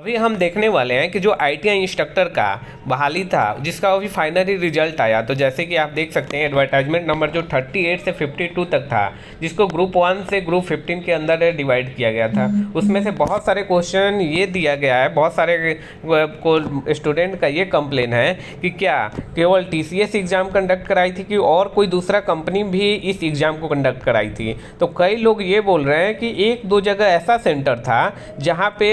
अभी हम देखने वाले हैं कि जो आईटीआई इंस्ट्रक्टर का बहाली था जिसका अभी फाइनली रिजल्ट आया, तो जैसे कि आप देख सकते हैं एडवर्टाइजमेंट नंबर जो 38 से 52 तक था, जिसको ग्रुप 1 से ग्रुप 15 के अंदर डिवाइड किया गया था। उसमें से बहुत सारे क्वेश्चन ये दिया गया है, बहुत सारे को स्टूडेंट का ये कंप्लेन है कि क्या केवल टीसीएस एग्ज़ाम कंडक्ट कराई थी कि और कोई दूसरा कंपनी भी इस एग्ज़ाम को कंडक्ट कराई थी। तो कई लोग ये बोल रहे हैं कि एक दो जगह ऐसा सेंटर था जहाँ पे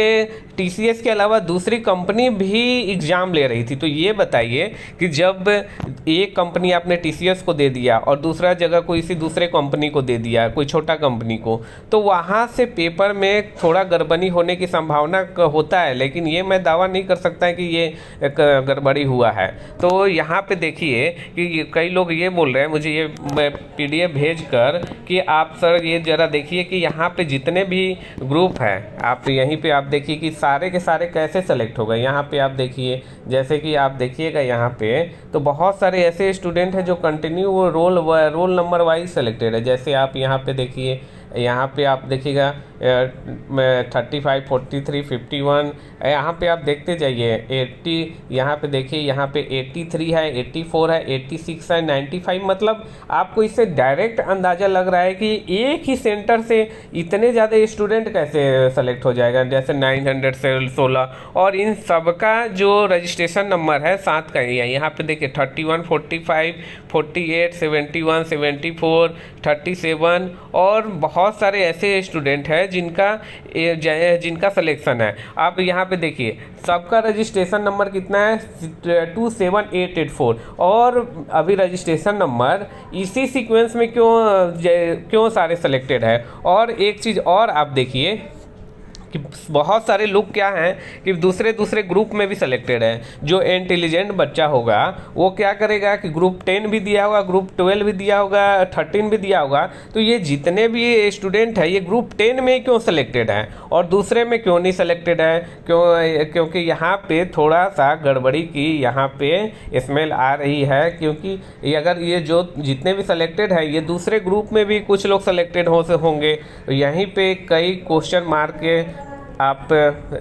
टीसीएस के अलावा दूसरी कंपनी भी एग्ज़ाम ले रही थी। तो ये बताइए कि जब एक कंपनी आपने टीसीएस को दे दिया और दूसरा जगह कोई इसी दूसरे कंपनी को दे दिया, कोई छोटा कंपनी को, तो वहाँ से पेपर में थोड़ा गड़बड़ी होने की संभावना होता है, लेकिन ये मैं दावा नहीं कर सकता कि ये गड़बड़ी हुआ है। तो यहाँ पे देखिए कि कई लोग ये बोल रहे हैं मुझे ये पीडीएफ भेज कर कि आप सर ये ज़रा देखिए कि यहाँ पे जितने भी ग्रुप हैं, आप यहीं पे आप देखिए कि सारे के सारे कैसे सेलेक्ट हो गए। यहाँ पे आप देखिए, जैसे कि आप देखिएगा यहाँ पे तो बहुत सारे ऐसे स्टूडेंट हैं जो कंटिन्यू वो रोल नंबर वाइज सेलेक्टेड है। जैसे आप यहाँ पे देखिए, यहाँ पे आप देखिएगा 35, 43, 51, यहाँ पे आप देखते जाइए 80, यहाँ पे देखिए यहाँ पे 83 है, 84 है, 86 है, 95। मतलब आपको इससे डायरेक्ट अंदाज़ा लग रहा है कि एक ही सेंटर से इतने ज़्यादा स्टूडेंट कैसे सेलेक्ट हो जाएगा, जैसे 900 से 16। और इन सबका जो रजिस्ट्रेशन नंबर है 7 का ही है। यहाँ पे देखिए 31, 45, 48, 71, 74, 37 और बहुत सारे ऐसे स्टूडेंट हैं जिनका सिलेक्शन है। आप यहाँ पे देखिए सबका रजिस्ट्रेशन नंबर कितना है 27884। और अभी रजिस्ट्रेशन नंबर इसी सीक्वेंस में क्यों सारे सेलेक्टेड है। और एक चीज़ और आप देखिए कि बहुत सारे लोग क्या हैं कि दूसरे ग्रुप में भी सिलेक्टेड है। जो इंटेलिजेंट बच्चा होगा वो क्या करेगा कि ग्रुप 10 भी दिया होगा, ग्रुप 12 भी दिया होगा, 13 भी दिया होगा। तो ये जितने भी स्टूडेंट है ये ग्रुप 10 में क्यों सिलेक्टेड है और दूसरे में क्यों नहीं सिलेक्टेड है? क्योंकि यहाँ पे थोड़ा सा गड़बड़ी की यहाँ पे स्मेल आ रही है। क्योंकि अगर ये जो जितने भी सिलेक्टेड है ये दूसरे ग्रुप में भी कुछ लोग सिलेक्टेड होंगे, तो यहीं पे कई क्वेश्चन मार्क के आप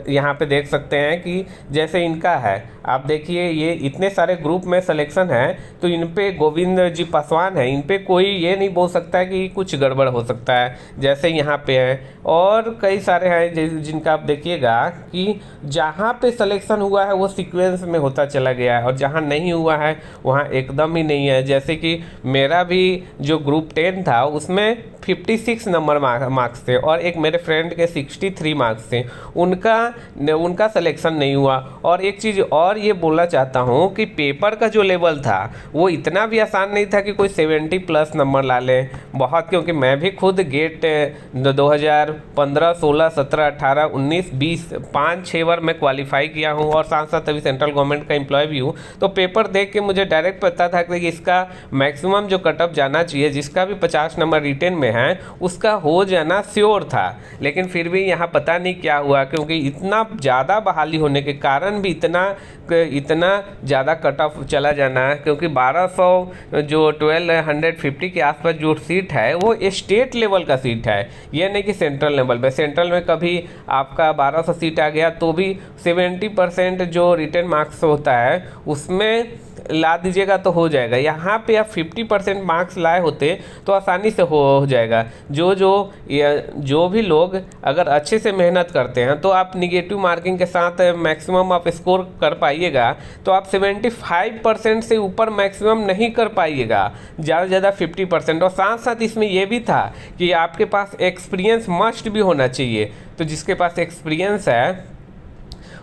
यहाँ पे देख सकते हैं कि जैसे इनका है, आप देखिए ये इतने सारे ग्रुप में सिलेक्शन है, तो इन पे गोविंद जी पासवान है, इन पे कोई ये नहीं बोल सकता है कि कुछ गड़बड़ हो सकता है, जैसे यहाँ पे है। और कई सारे हैं जिनका आप देखिएगा कि जहाँ पे सिलेक्शन हुआ है वो सीक्वेंस में होता चला गया है और जहाँ नहीं हुआ है वहाँ एकदम ही नहीं है। जैसे कि मेरा भी जो ग्रुप 10 था उसमें 56 नंबर मार्क्स थे और एक मेरे फ्रेंड के 63 मार्क्स थे, उनका सिलेक्शन नहीं हुआ। और एक चीज़ और ये बोलना चाहता हूँ कि पेपर का जो लेवल था वो इतना भी आसान नहीं था कि कोई 70 प्लस नंबर ला ले बहुत। क्योंकि मैं भी खुद गेट 2015, 16, 17, 18, 19, 20 5-6 बार मैं क्वालिफाई किया हूँ और साथ साथ अभी सेंट्रल गवर्नमेंट का एम्प्लॉय भी हूँ। तो पेपर देख के मुझे डायरेक्ट पता था कि इसका मैक्सिमम जो कटअप जाना चाहिए, जिसका भी 50 नंबर रिटेन में है उसका हो जाना श्योर था। लेकिन फिर भी यहाँ पता नहीं क्या हुआ, क्योंकि इतना ज़्यादा बहाली होने के कारण भी इतना ज़्यादा कट ऑफ चला जाना है। क्योंकि 1200 जो 1250 के आसपास जो सीट है वो स्टेट लेवल का सीट है, ये नहीं कि सेंट्रल लेवल पे। सेंट्रल में कभी आपका 1200 सीट आ गया तो भी 70% जो रिटर्न मार्क्स होता है उसमें ला दीजिएगा तो हो जाएगा। यहाँ पे आप 50% मार्क्स लाए होते तो आसानी से हो जाएगा। जो भी लोग अगर अच्छे से मेहनत करते हैं तो आप निगेटिव मार्किंग के साथ मैक्सिमम आप स्कोर कर पाइएगा। तो आप 75% से ऊपर मैक्सिमम नहीं कर पाइएगा, ज़्यादा से ज़्यादा 50%। और साथ साथ इसमें यह भी था कि आपके पास एक्सपीरियंस मस्ट भी होना चाहिए। तो जिसके पास एक्सपीरियंस है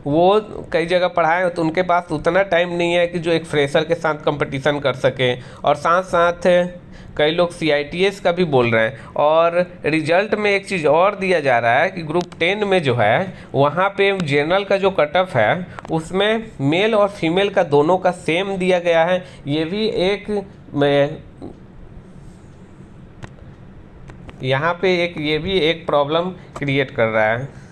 वो कई जगह पढ़ाए हो तो उनके पास उतना टाइम नहीं है कि जो एक फ्रेशर के साथ कंपटीशन कर सके। और साथ साथ कई लोग CITS का भी बोल रहे हैं। और रिजल्ट में एक चीज़ और दिया जा रहा है कि ग्रुप 10 में जो है वहाँ पे जनरल का जो कट ऑफ है उसमें मेल और फीमेल का दोनों का सेम दिया गया है। ये भी यहाँ पे एक प्रॉब्लम क्रिएट कर रहा है।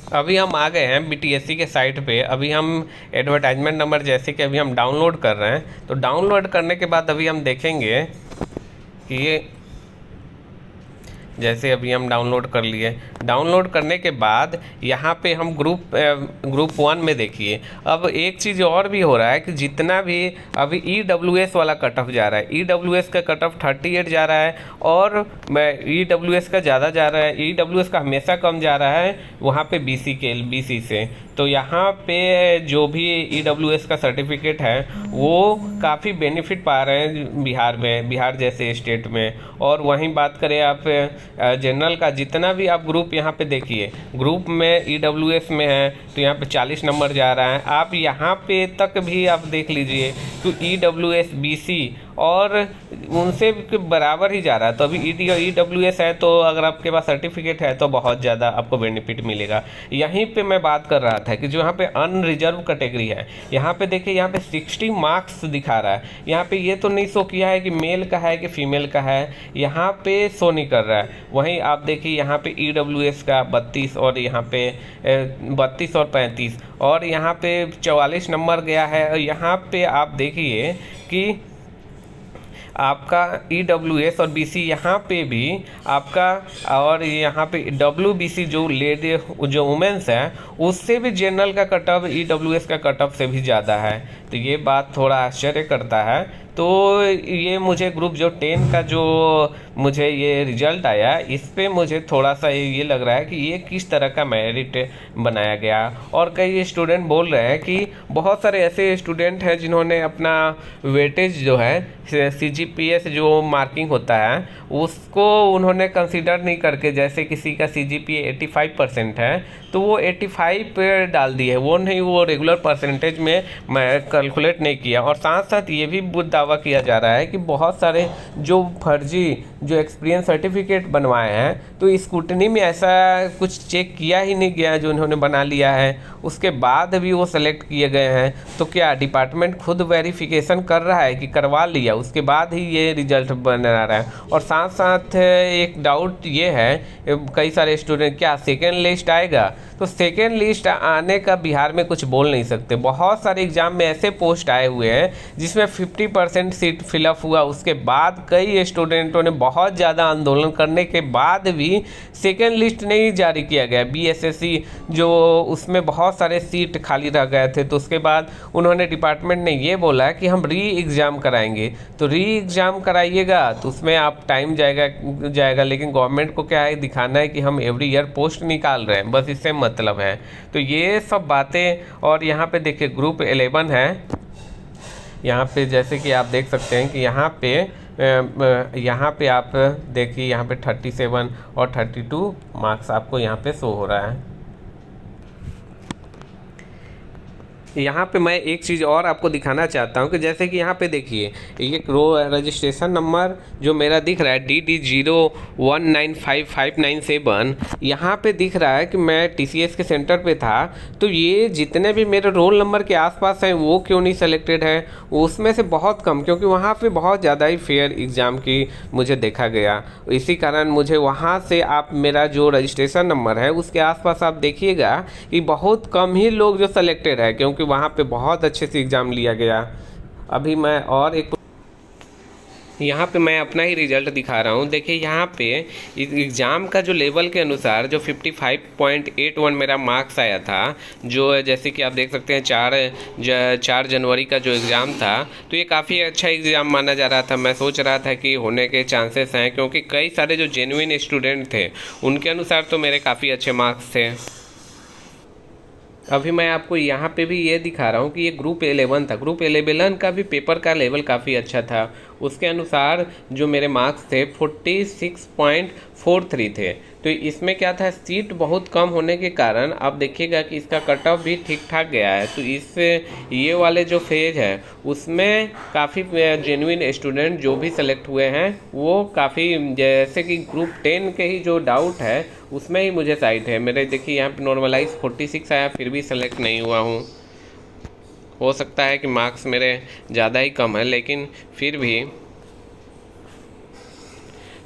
अभी हम आ गए हैं BTSC के साइट पे। अभी हम एडवर्टाइजमेंट नंबर जैसे कि अभी हम डाउनलोड कर रहे हैं, तो डाउनलोड करने के बाद अभी हम देखेंगे कि जैसे अभी हम डाउनलोड कर लिए। डाउनलोड करने के बाद यहाँ पे हम ग्रुप 1 में देखिए, अब एक चीज़ और भी हो रहा है कि जितना भी अभी EWS वाला कट ऑफ जा रहा है, EWS का कट ऑफ 38 जा रहा है और EWS का ज़्यादा जा रहा है, EWS का हमेशा कम जा रहा है वहाँ पे BC से। तो यहाँ पे जो भी EWS का सर्टिफिकेट है वो काफ़ी बेनिफिट पा रहे हैं बिहार जैसे स्टेट में। और वहीं बात करें आप जनरल का, जितना भी आप ग्रुप यहाँ पे देखिए, ग्रुप में EWS में है तो यहाँ पे 40 नंबर जा रहा है। आप यहाँ पे तक भी आप देख लीजिए तो EWS BC और उनसे बराबर ही जा रहा है। तो अभी EWS है तो अगर आपके पास सर्टिफिकेट है तो बहुत ज़्यादा आपको बेनिफिट मिलेगा। यहीं पे मैं बात कर रहा था कि जो यहाँ पे अनरिजर्व कैटेगरी है, यहाँ पे देखिए यहाँ पे 60 मार्क्स दिखा रहा है। यहाँ पे ये तो नहीं शो किया है कि मेल का है कि फीमेल का है, यहाँ पे शो नहीं कर रहा है। वहीं आप देखिए यहाँ पे EWS का 32 और यहाँ पे 32 और 35 और यहाँ पे 44 नंबर गया है। और यहाँ पे आप देखिए कि आपका EWS और BC यहाँ पे भी आपका, और यहाँ पे WBC जो लेडी जो वुमेंस है उससे भी जनरल का कट ऑफ EWS का कट ऑफ से भी ज़्यादा है। तो ये बात थोड़ा आश्चर्य करता है। तो ये मुझे ग्रुप जो 10 का जो मुझे ये रिजल्ट आया, इस पे मुझे थोड़ा सा ये लग रहा है कि ये किस तरह का मेरिट बनाया गया। और कई स्टूडेंट बोल रहे हैं कि बहुत सारे ऐसे स्टूडेंट हैं जिन्होंने अपना वेटेज जो है CGPA जो मार्किंग होता है उसको उन्होंने कंसीडर नहीं करके, जैसे किसी का CGPA 85% है तो वो 85 पे डाल दी है, वो नहीं, वो रेगुलर परसेंटेज में मैं कैलकुलेट नहीं किया। और साथ साथ ये भी दावा किया जा रहा है कि बहुत सारे जो फर्जी जो एक्सपीरियंस सर्टिफिकेट बनवाए हैं तो स्क्रूटनी में ऐसा कुछ चेक किया ही नहीं गया जो उन्होंने बना लिया है, उसके बाद भी वो सेलेक्ट किए गए हैं। तो क्या डिपार्टमेंट खुद वेरिफिकेशन कर रहा है कि करवा लिया उसके बाद ही ये रिजल्ट बना रहा है? और साथ साथ एक डाउट ये है, कई सारे स्टूडेंट, क्या सेकेंड लिस्ट आएगा? तो सेकेंड लिस्ट आने का बिहार में कुछ बोल नहीं सकते। बहुत सारे एग्जाम में ऐसे पोस्ट आए हुए हैं जिसमें 50% सीट फिलअप हुआ, उसके बाद कई स्टूडेंटों ने बहुत ज़्यादा आंदोलन करने के बाद भी सेकेंड लिस्ट नहीं जारी किया गया। BSSC जो उसमें बहुत सारे सीट खाली रह गए थे, तो उसके बाद उन्होंने डिपार्टमेंट ने ये बोला कि हम री एग्ज़ाम कराएंगे। तो री एग्ज़ाम कराइएगा तो उसमें आप टाइम जाएगा, लेकिन गवर्नमेंट को क्या है, दिखाना है कि हम एवरी ईयर पोस्ट निकाल रहे हैं, बस इससे मतलब है। तो ये सब बातें। और यहाँ पे देखिए ग्रुप 11 है, यहाँ पे जैसे कि आप देख सकते हैं कि यहाँ पे आप देखिए यहाँ पे 37 और 32 मार्क्स आपको यहाँ पे शो हो रहा है। यहाँ पे मैं एक चीज़ और आपको दिखाना चाहता हूँ कि जैसे कि यहाँ पे देखिए ये रजिस्ट्रेशन नंबर जो मेरा दिख रहा है DD019557, यहाँ पे दिख रहा है कि मैं TCS के सेंटर पे था। तो ये जितने भी मेरे रोल नंबर के आसपास हैं वो क्यों नहीं सेलेक्टेड है, उसमें से बहुत कम, क्योंकि वहाँ पे बहुत ज़्यादा ही फेयर एग्ज़ाम की मुझे देखा गया। इसी कारण मुझे वहाँ से आप मेरा जो रजिस्ट्रेशन नंबर है उसके आसपास आप देखिएगा कि बहुत कम ही लोग जो सेलेक्टेड है, क्योंकि वहाँ पे बहुत अच्छे से एग्ज़ाम लिया गया। अभी मैं और एक यहाँ पे मैं अपना ही रिजल्ट दिखा रहा हूँ। देखिए यहाँ पे एग्ज़ाम का जो लेवल के अनुसार जो 55.81 मेरा मार्क्स आया था, जो जैसे कि आप देख सकते हैं 4 जनवरी का जो एग्ज़ाम था, तो ये काफ़ी अच्छा एग्ज़ाम माना जा रहा था। मैं सोच रहा था कि होने के चांसेस हैं, क्योंकि कई सारे जो जेन्युइन स्टूडेंट थे उनके अनुसार तो मेरे काफ़ी अच्छे मार्क्स थे। अभी मैं आपको यहाँ पे भी ये दिखा रहा हूँ कि ये ग्रुप 11 था। ग्रुप 11 का भी पेपर का लेवल काफ़ी अच्छा था। उसके अनुसार जो मेरे मार्क्स थे 46.43 थे। तो इसमें क्या था, सीट बहुत कम होने के कारण आप देखिएगा कि इसका कट ऑफ भी ठीक ठाक गया है। तो ये वाले जो फेज है उसमें काफ़ी जेन्युइन स्टूडेंट जो भी सेलेक्ट हुए हैं वो काफ़ी, जैसे कि ग्रुप 10 के ही जो डाउट है उसमें ही मुझे साइट है। मेरे देखिए यहाँ पे नॉर्मलाइज 46 आया, फिर भी सेलेक्ट नहीं हुआ हूँ। हो सकता है कि मार्क्स मेरे ज़्यादा ही कम है, लेकिन फिर भी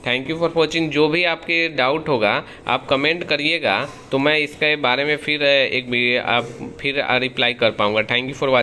थैंक यू फॉर वॉचिंग। जो भी आपके डाउट होगा आप कमेंट करिएगा, तो मैं इसके बारे में फिर रिप्लाई कर पाऊँगा। Thank you for watching.